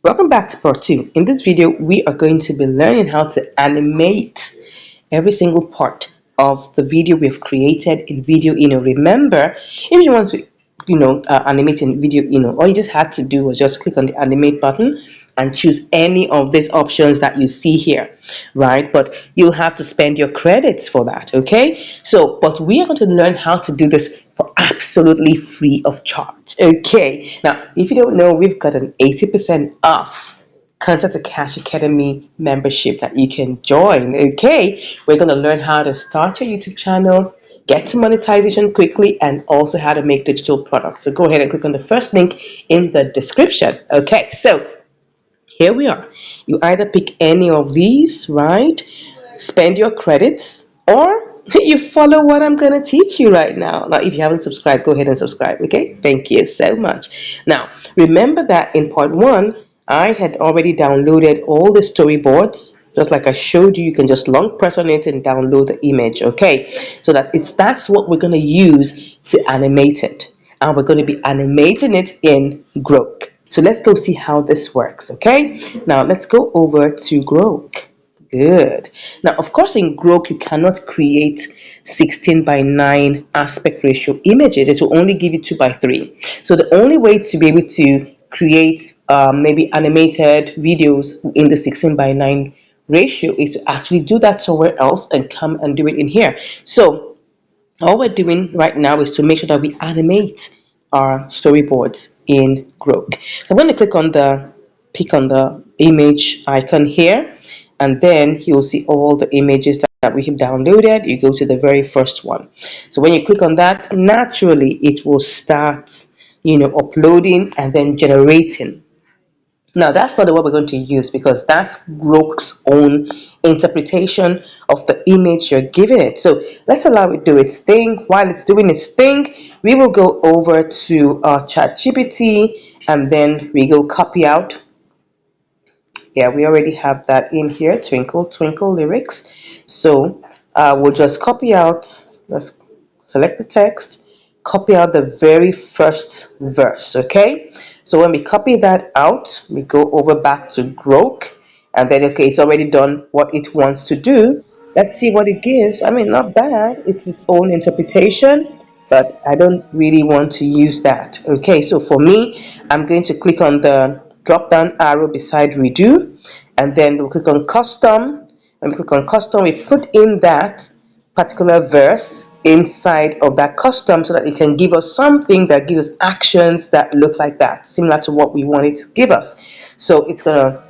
Welcome back to part 2. In this video, we are going to be learning how to animate every single part of the video we've created in Videoinu. Remember, if you want to, animate in Videoinu, all you just had to do was just click on the animate button and choose any of these options that you see here, right? But you'll have to spend your credits for that, okay? But we are going to learn how to do this for absolutely free of charge, okay? Now, if you don't know, we've got an 80% off Content to Cash Academy membership that you can join. Okay, we're going to learn how to start your YouTube channel, get to monetization quickly, and also how to make digital products. So go ahead and click on the first link in the description. Okay, so here we are. You either pick any of these, right? Spend your credits, or you follow what I'm going to teach you right now. Now, if you haven't subscribed, go ahead and subscribe, okay? Thank you so much. Now, remember that in part 1, I had already downloaded all the storyboards. Just like I showed you, you can just long press on it and download the image, okay? So that's what we're going to use to animate it. And we're going to be animating it in Grok. So let's go see how this works, okay? Now, let's go over to Grok. Good. Now, of course, in Grok, you cannot create 16 by 9 aspect ratio images. It will only give you 2 by 3. So the only way to be able to create maybe animated videos in the 16 by 9 ratio is to actually do that somewhere else and come and do it in here. So all we're doing right now is to make sure that we animate our storyboards in Grok. I'm going to pick on the image icon here, and then you'll see all the images that we have downloaded. You go to the very first one. So when you click on that, naturally it will start uploading and then generating. Now, that's not the word we're going to use because that's Grok's own interpretation of the image you're giving it. So let's allow it to do its thing. While it's doing its thing, we will go over to our ChatGPT, and then we go copy out. Yeah, we already have that in here, Twinkle Twinkle lyrics. So we'll just copy out. Let's select the text, copy out the very first verse, okay? So when we copy that out, we go over back to Grok, and then, okay, it's already done what it wants to do. Let's see what it gives. I mean, not bad. It's its own interpretation, but I don't really want to use that. Okay, so for me, I'm going to click on the drop down arrow beside redo, and then we'll click on custom. When we click on custom, we put in that particular verse inside of that custom so that it can give us something that gives us actions that look like that, similar to what we want it to give us. So it's gonna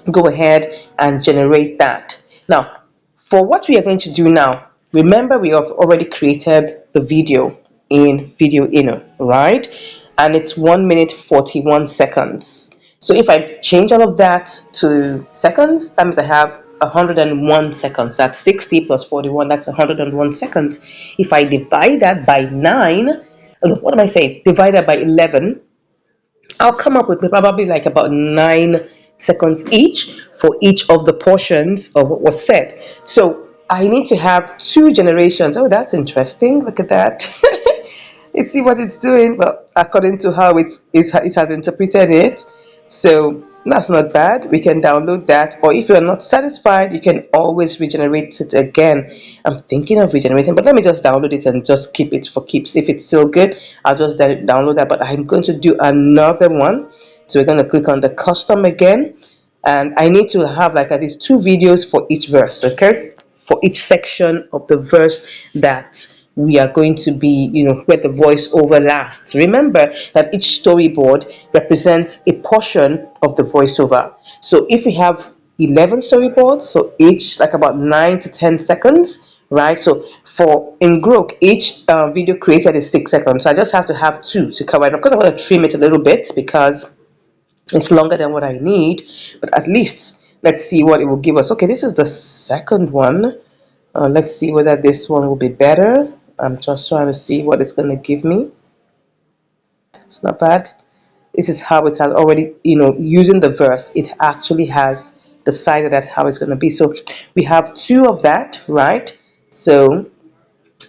go ahead and generate that. Now, for what we are going to do now, remember we have already created the video in Videoinu, right? And it's 1 minute 41 seconds. So if I change all of that to seconds, that means I have 101 seconds. That's 60 plus 41, that's 101 seconds. If I divide that by 9, what am I saying? Divide that by 11, I'll come up with probably like about 9 seconds each for each of the portions of what was said. So I need to have 2 generations. Oh, that's interesting. Look at that. You see what it's doing? Well, according to how it has interpreted it. So that's not bad. We can download that, or if you're not satisfied, you can always regenerate it again. I'm thinking of regenerating, but let me just download it and just keep it for keeps. If it's still good, I'll just download that, but I'm going to do another one. So we're going to click on the custom again, and I need to have like at least 2 videos for each verse, okay, for each section of the verse that we are going to be, where the voiceover lasts. Remember that each storyboard represents a portion of the voiceover. So if we have 11 storyboards, so each like about 9 to 10 seconds, right? So for in Grok, each video created is 6 seconds. So I just have to have 2 to cover it. Of course, I'm going to trim it a little bit because it's longer than what I need, but at least let's see what it will give us. Okay, this is the second one. Let's see whether this one will be better. I'm just trying to see what it's going to give me. It's not bad. This is how it has already, using the verse, it actually has decided that how it's going to be. So we have 2 of that, right? So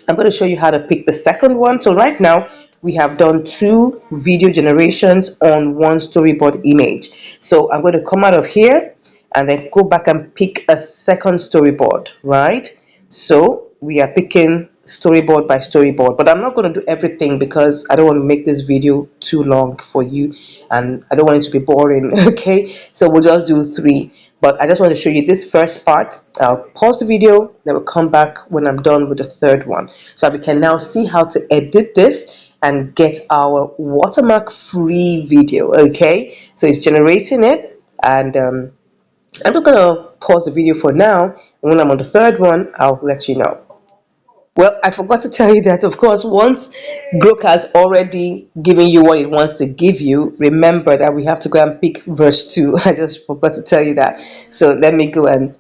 I'm going to show you how to pick the second one. So right now we have done two video generations on one storyboard image. So I'm going to come out of here and then go back and pick a second storyboard, right? So we are picking storyboard by storyboard, but I'm not going to do everything because I don't want to make this video too long for you and I don't want it to be boring. Okay, so we'll just do three, but I just want to show you this first part. I'll pause the video, then we'll come back when I'm done with the third one, so we can now see how to edit this and get our watermark free video. Okay, so it's generating it, and I'm not gonna pause the video for now, and when I'm on the third one I'll let you know. Well, I forgot to tell you that, of course, once Grok has already given you what it wants to give you, remember that we have to go and pick verse 2. I just forgot to tell you that. So let me go and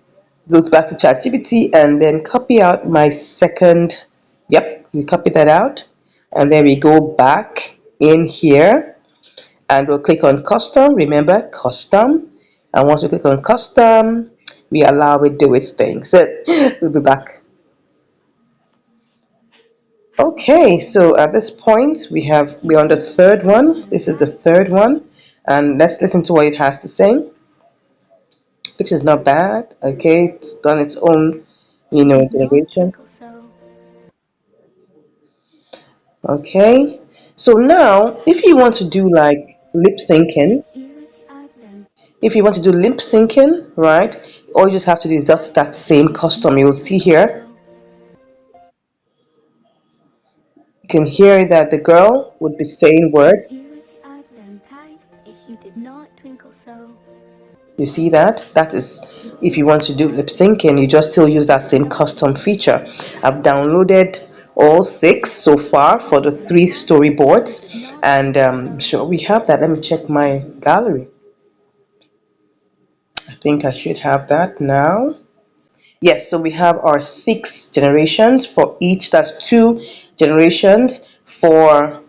go back to ChatGPT and then copy out my second. Yep, we copy that out. And then we go back in here and we'll click on custom. Remember, custom. And once we click on custom, we allow it to do its thing. So we'll be back. Okay, so at this point we're on the third one. This is the third one, and let's listen to what it has to say, which is not bad. Okay, it's done its own, generation. Okay, so now if you want to do like lip syncing, right, all you just have to do is just that same custom. You will see here, you can hear that the girl would be saying word. You see that? That is, if you want to do lip syncing, you just still use that same custom feature. I've downloaded all 6 so far for the 3 storyboards, and sure we have that. Let me check my gallery. I think I should have that now. Yes, so we have our 6 generations for each. That's 2 generations for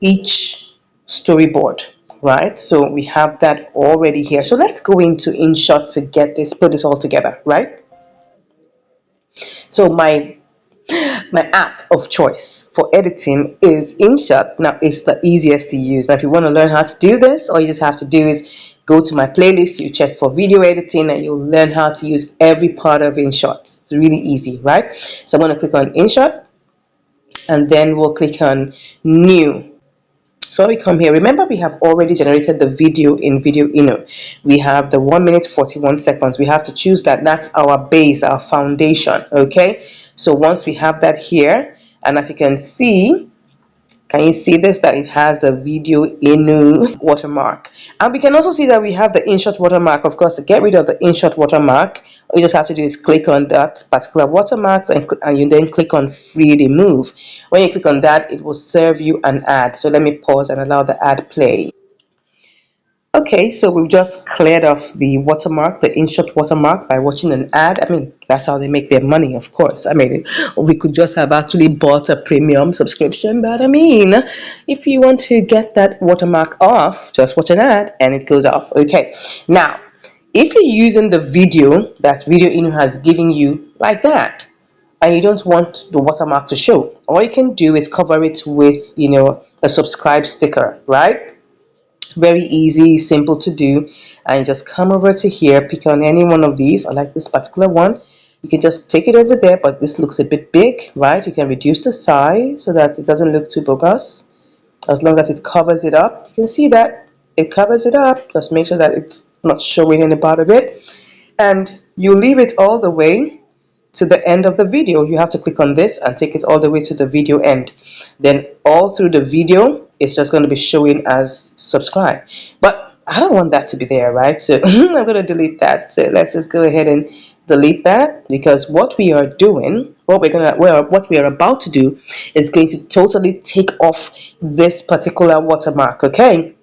each storyboard, right? So we have that already here. So let's go into Inshot to get this, put this all together, right? So my app of choice for editing is Inshot. Now it's the easiest to use. Now if you want to learn how to do this, all you just have to do is go to my playlist, you check for video editing, and you'll learn how to use every part of Inshot. It's really easy, right? So I'm going to click on Inshot, and then we'll click on new. So we come here. Remember, we have already generated the video in Videoinu. We have the 1 minute 41 seconds. We have to choose that. That's our base, our foundation. Okay. So once we have that here, and as you can see, can you see this, that it has the Videoinu watermark? And we can also see that we have the Inshot watermark. Of course, to get rid of the Inshot watermark, all you just have to do is click on that particular watermark, and you then click on free remove. When you click on that, it will serve you an ad. So let me pause and allow the ad play. Okay, so we've just cleared off the watermark, the Inshot watermark, by watching an ad. I mean, that's how they make their money, of course. I mean, we could just have actually bought a premium subscription, but I mean, if you want to get that watermark off, just watch an ad and it goes off. Okay, now, if you're using the video that Videoinu has given you like that, and you don't want the watermark to show, all you can do is cover it with, a subscribe sticker, right? Very easy, simple to do. And just come over to here, pick on any one of these. I like this particular one. You can just take it over there, but this looks a bit big, right? You can reduce the size so that it doesn't look too bogus, as long as it covers it up. You can see that it covers it up. Just make sure that it's not showing any part of it, and you leave it all the way to the end of the video. You have to click on this and take it all the way to the video end. Then all through the video, it's just going to be showing as subscribe. But I don't want that to be there, right? So I'm going to delete that. So let's just go ahead and delete that, because what we are doing, what we are about to do, is going to totally take off this particular watermark. Okay.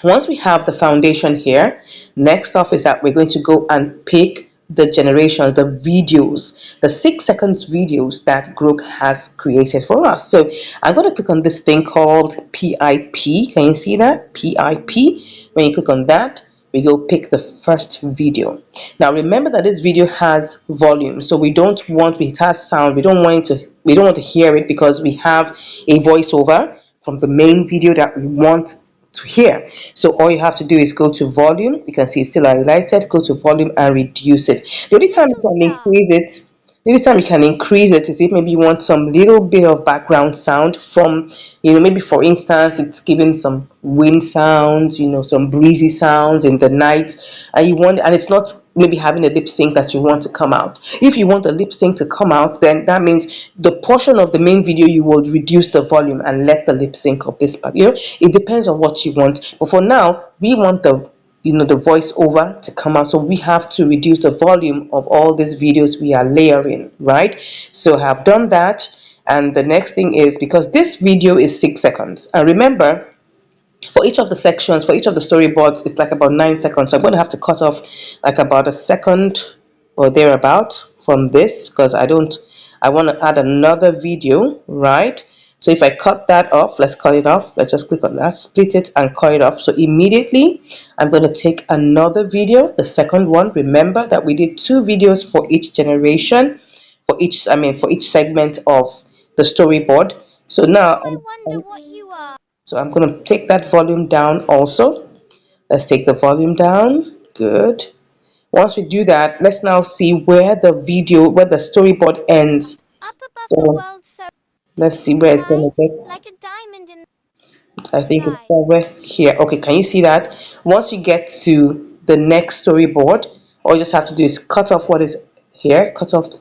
Once we have the foundation here, next off is that we're going to go and pick the generations, the videos, the 6 seconds videos that Grok has created for us. So I'm going to click on this thing called PIP. Can you see that? PIP. When you click on that, we go pick the first video. Now remember that this video has volume, so it has sound. We don't want to hear it because we have a voiceover from the main video that we want to hear. So all you have to do is go to volume. You can see it's still highlighted. Go to volume and reduce it. The only time you can increase it, the only time you can increase it is if maybe you want some little bit of background sound from, maybe for instance, it's giving some wind sounds, some breezy sounds in the night, and it's not maybe having a lip sync that you want to come out. If you want the lip sync to come out, then that means the portion of the main video you will reduce the volume and let the lip sync of this part. It depends on what you want. But for now, we want the voiceover to come out, so we have to reduce the volume of all these videos we are layering, right? So I have done that, and the next thing is, because this video is 6 seconds, and remember, for each of the sections, for each of the storyboards, it's like about 9 seconds. So I'm going to have to cut off like about a second or thereabout from this, because I want to add another video, right? So if I cut that off, let's cut it off. Let's just click on that, split it and cut it off. So immediately I'm going to take another video, the second one. Remember that we did 2 videos for each generation, for each segment of the storyboard. So now I'm going to take that volume down also. Let's take the volume down. Good. Once we do that, let's now see where the storyboard ends. So let's see where it's going to get. I think it's somewhere here. Okay, can you see that? Once you get to the next storyboard, all you just have to do is cut off what is here, cut off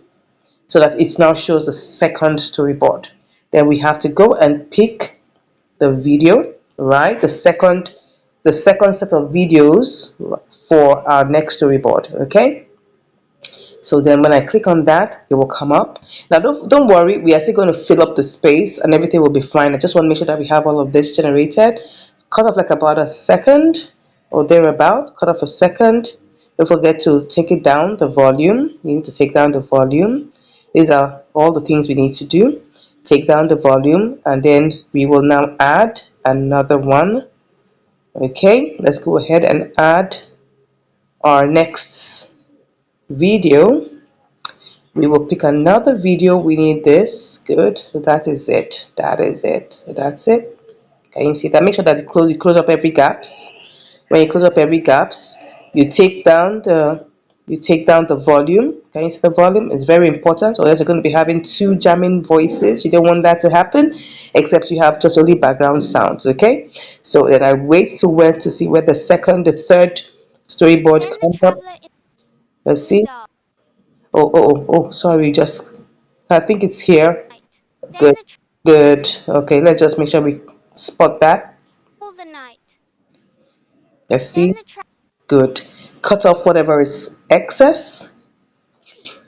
so that it now shows the second storyboard. Then we have to go and pick the video, right? The second set of videos for our next storyboard. Okay, so then when I click on that, it will come up. Now don't worry, we are still going to fill up the space and everything will be fine. I just want to make sure that we have all of this generated. Cut off like about a second or thereabout. Cut off a second. Don't forget to take it down, the volume. You need to take down the volume. These are all the things we need to do. Take down the volume, and then we will now add another one. Okay, let's go ahead and add our next video. We will pick another video. We need this. Good. So that is it. So that's it. Can you see that? Make sure that you close up every gaps. When you close up every gaps, you take down the volume. Can you see the volume? It's very important, or else you're going to be having 2 jamming voices. You don't want that to happen, except you have just only background sounds. Okay, so then I wait to see where the third storyboard comes up. Let's see. Oh, sorry, just I think it's here. Good, good. Okay, let's just make sure we spot that. Let's see. Good. Cut off whatever is excess,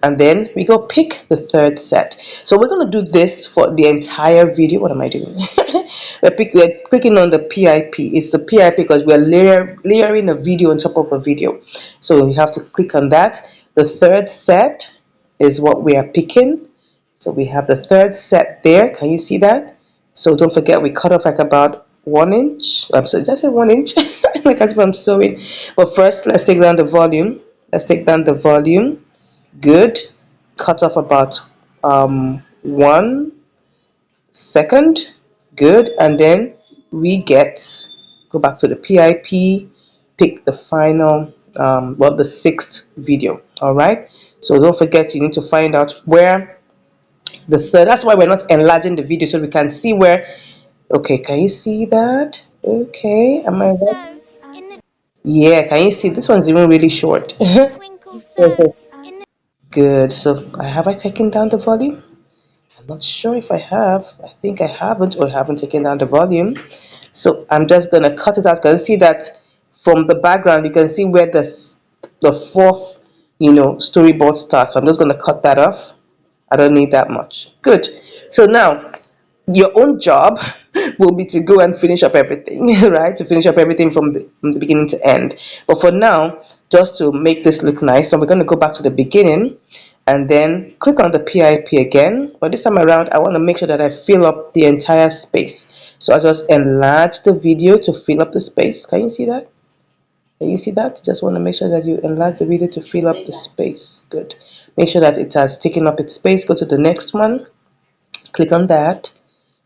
and then we go pick the third set. So we're going to do this for the entire video. What am I doing? We're clicking on the PIP. It's the PIP because we're layering a video on top of a video. So you have to click on that. The third set is what we are picking. So we have the third set there. Can you see that? So don't forget, we cut off like about 1 inch. I'm sorry, did I say 1 inch? Like as if I'm sewing. But first, let's take down the volume. Let's take down the volume. Good. Cut off about 1 second. Good. And then we go back to the PIP, pick the final, the 6th video. All right. So don't forget, you need to find out where the third. That's why we're not enlarging the video, so we can see where. Okay, can you see that? Okay, am I right? Yeah, can you see this one's even really short? Good. So have I taken down the volume? I'm not sure if I have. I think I haven't, or haven't taken down the volume. So I'm just gonna cut it out. You can see that from the background, you can see where the fourth, storyboard starts. So I'm just gonna cut that off. I don't need that much. Good. So now your own job will be to go and finish up everything, right? To finish up everything from the beginning to end. But for now, just to make this look nice, so we're going to go back to the beginning and then click on the PIP again. But this time around, I want to make sure that I fill up the entire space. So I just enlarge the video to fill up the space. Can you see that? Can you see that? Just want to make sure that you enlarge the video to fill up the space. Good. Make sure that it has taken up its space. Go to the next one. Click on that.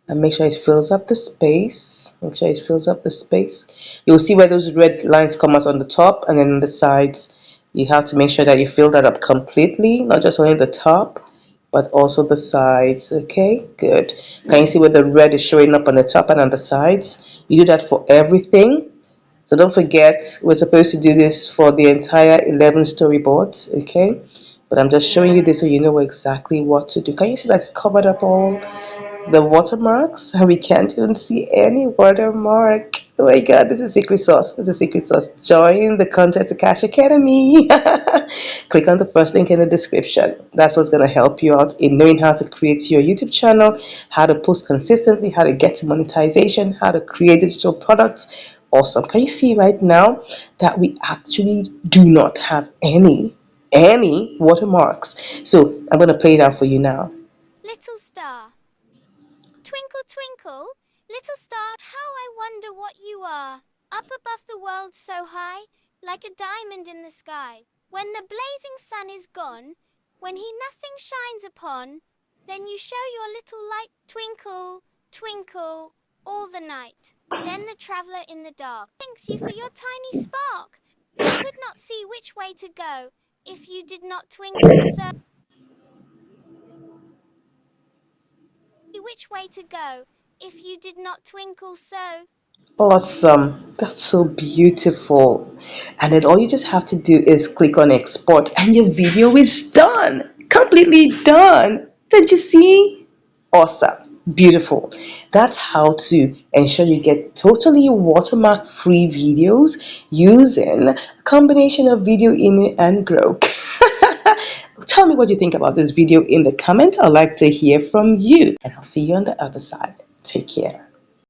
and make sure it fills up the space. Make sure it fills up the space. You'll see where those red lines come out on the top, and then on the sides you have to make sure that you fill that up completely, not just only the top but also the sides. Okay, good. Can you see where the red is showing up on the top and on the sides? You do that for everything. So don't forget, we're supposed to do this for the entire 11 storyboards, okay? But I'm just showing you this so you know exactly what to do. Can you see that's covered up all the watermarks? We can't even see any watermark. Oh my god, this is secret sauce. This is secret sauce. Join the Content to Cash Academy. Click on the first link in the description. That's what's going to help you out in knowing how to create your YouTube channel, how to post consistently, how to get to monetization, how to create digital products. Awesome. Can you see right now that we actually do not have any watermarks? So I'm going to play it out for you now. Little star, twinkle, twinkle, little star, how I wonder what you are. Up above the world so high, like a diamond in the sky. When the blazing sun is gone, when he nothing shines upon, then you show your little light, twinkle, twinkle, all the night. Then the traveller in the dark thanks you for your tiny spark. He could not see which way to go, if you did not twinkle so. Which way to go, if you did not twinkle so. Awesome. That's so beautiful. And then all you just have to do is click on export and your video is done. Completely done. Did you see? Awesome. Beautiful. That's how to ensure you get totally watermark free videos using a combination of Videoinu and Grok. Tell me what you think about this video in the comments. I'd like to hear from you. And I'll see you on the other side. Take care.